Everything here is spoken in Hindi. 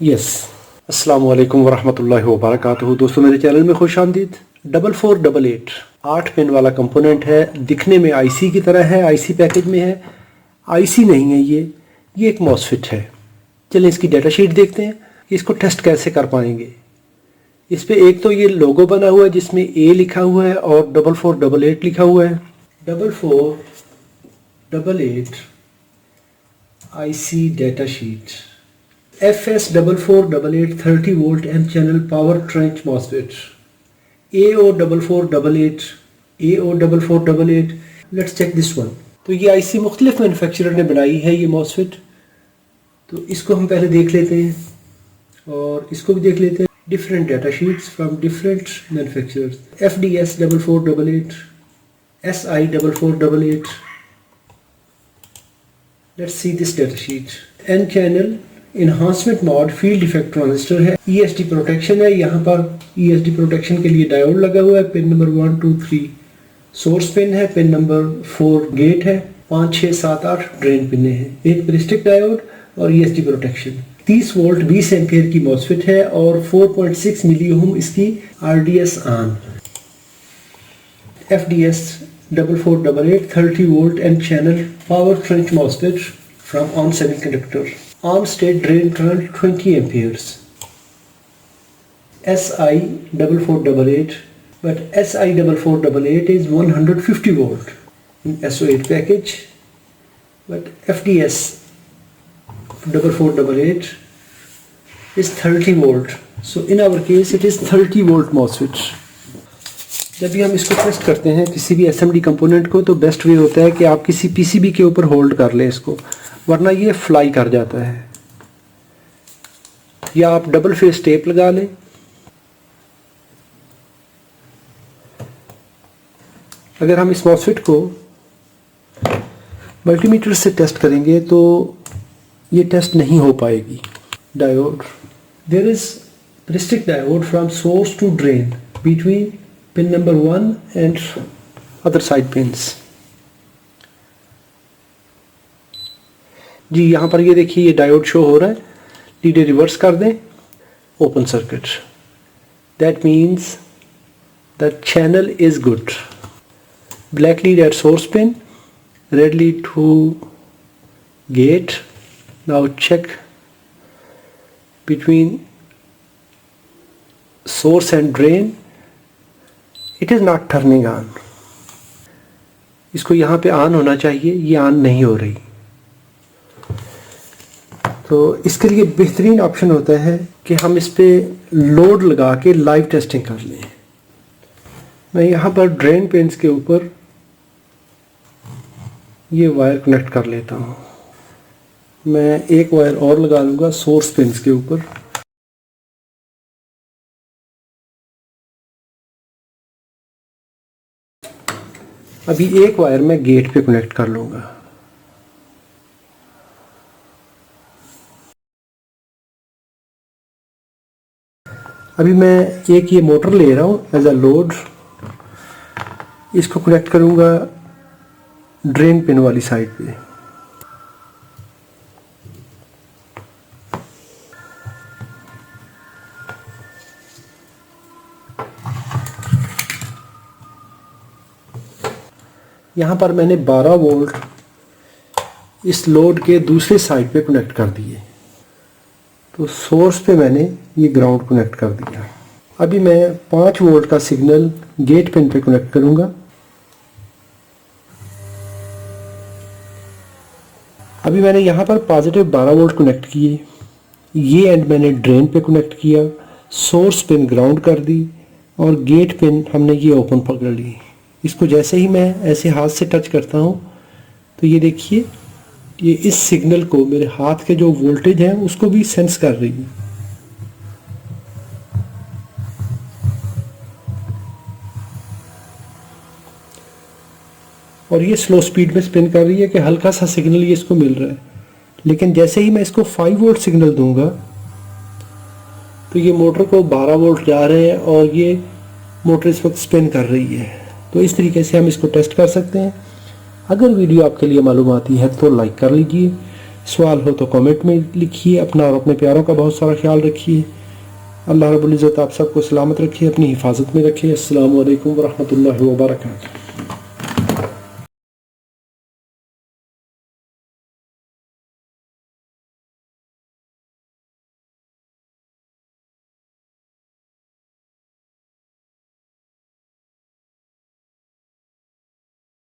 यस, अस्सलाम वालेकुम वरहमतुल्लाहि वबरकातुहू। दोस्तों मेरे चैनल में खुश आमदीद। 4488 8 पिन वाला कंपोनेंट है। दिखने में आईसी की तरह है, आईसी पैकेज में है। आईसी नहीं है ये एक मॉसफेट है। चलिए इसकी डाटा शीट देखते हैं कि इसको टेस्ट कैसे कर पाएंगे। इस पे एक तो ये लोगो बना हुआ है जिसमें ए लिखा हुआ है और 4488 लिखा हुआ है। 4488 IC data sheet FS4488 30 volt M channel power trench MOSFET AO4488 let's check this one. तो ये आईसी मुख्तलिफ मैन्युफैक्चरर ने बनाई है ये मॉसफेट। तो इसको हम पहले देख लेते हैं और इसको भी देख लेते हैं। Different data sheets from different manufacturers. FDS4488, SI4488। Let's see this data sheet. N channel enhancement mode field effect transistor है। ESD प्रोटेक्शन है। यहाँ पर ESD प्रोटेक्शन के लिए डायोड लगा हुआ है। पिन नंबर 1 2 3 सोर्स पिन है। पिन नंबर 4 गेट है। 5 6 7 8 ड्रेन पिन है। एक प्रिस्टिक डायोड और ESD प्रोटेक्शन। 30 वोल्ट 20 एम्पियर की मॉसफेट है और 4.6 मिली ओम इसकी RDS on. FDS4488 30 volt and channel power trench MOSFET from on semiconductor. On state drain current 20 amperes. SI4488, but SI4488 is 150 volt in SO8 package, but FDS4488 is 30 volt. So in our case it is 30 volt MOSFET. जब भी हम इसको टेस्ट करते हैं किसी भी SMD कंपोनेंट को, तो बेस्ट वे होता है कि आप किसी PCB के ऊपर होल्ड कर लें इसको, वरना ये फ्लाई कर जाता है। या आप डबल फेस टेप लगा लें। अगर हम इस मॉसफेट को मल्टीमीटर से टेस्ट करेंगे तो ये टेस्ट नहीं हो पाएगी। Diode, there is parasitic diode from source to drain between pin number 1 and other side pins. जी यहाँ पर ये देखिए ये डायोड शो हो रहा है। लीड रिवर्स कर दें, open circuit. That means the channel is good. Black lead at source pin, red lead to gate. Now check between source and drain, it is not turning on. इसको यहाँ पे ऑन होना चाहिए, ये ऑन नहीं हो रही। तो इसके लिए बेहतरीन ऑप्शन होता है कि हम इस पे लोड लगा के लाइव टेस्टिंग कर लें। मैं यहाँ पर ड्रेन पिन्स के ऊपर ये वायर कनेक्ट कर लेता हूँ। मैं एक वायर और लगा लूँगा सोर्स पिन्स के ऊपर। अभी एक वायर मैं गेट पे कनेक्ट कर लूँगा। अभी मैं एक ये मोटर ले रहा हूँ एज अ लोड। इसको कनेक्ट करूँगा ड्रेन पिन वाली साइड पे। यहाँ पर मैंने 12 वोल्ट इस लोड के दूसरे साइड पे कनेक्ट कर दिए। तो सोर्स पे मैंने ये ग्राउंड कनेक्ट कर दिया। अभी मैं 5 वोल्ट का सिग्नल गेट पिन पे कनेक्ट करूंगा। अभी मैंने यहाँ पर पॉजिटिव 12 वोल्ट कनेक्ट किए। ये एंड मैंने ड्रेन पे कनेक्ट किया। सोर्स पिन ग्राउंड कर दी और गेट पिन हमने ये ओपन पकड़ ली। इसको जैसे ही मैं ऐसे हाथ से टच करता हूँ तो ये देखिए ये इस सिग्नल को मेरे हाथ के जो वोल्टेज है उसको भी सेंस कर रही है। और ये स्लो स्पीड में स्पिन कर रही है कि हल्का सा सिग्नल ये इसको मिल रहा है। लेकिन जैसे ही मैं इसको 5 वोल्ट सिग्नल दूंगा तो ये मोटर को 12 वोल्ट जा रहे हैं और ये मोटर इस वक्त स्पिन कर रही है। तो इस तरीके से हम इसको टेस्ट कर सकते हैं। अगर वीडियो आपके लिए मालूमाती है तो लाइक कर लीजिए, सवाल हो तो कमेंट में लिखिए। अपना और अपने प्यारों का बहुत सारा ख्याल रखिए। अल्लाह रब्बुल इज़्ज़त आप सबको सलामत रखिए, अपनी हिफाजत में रखिए। अस्सलामु अलैकुम व रहमतुल्लाहि व बरकातुहू।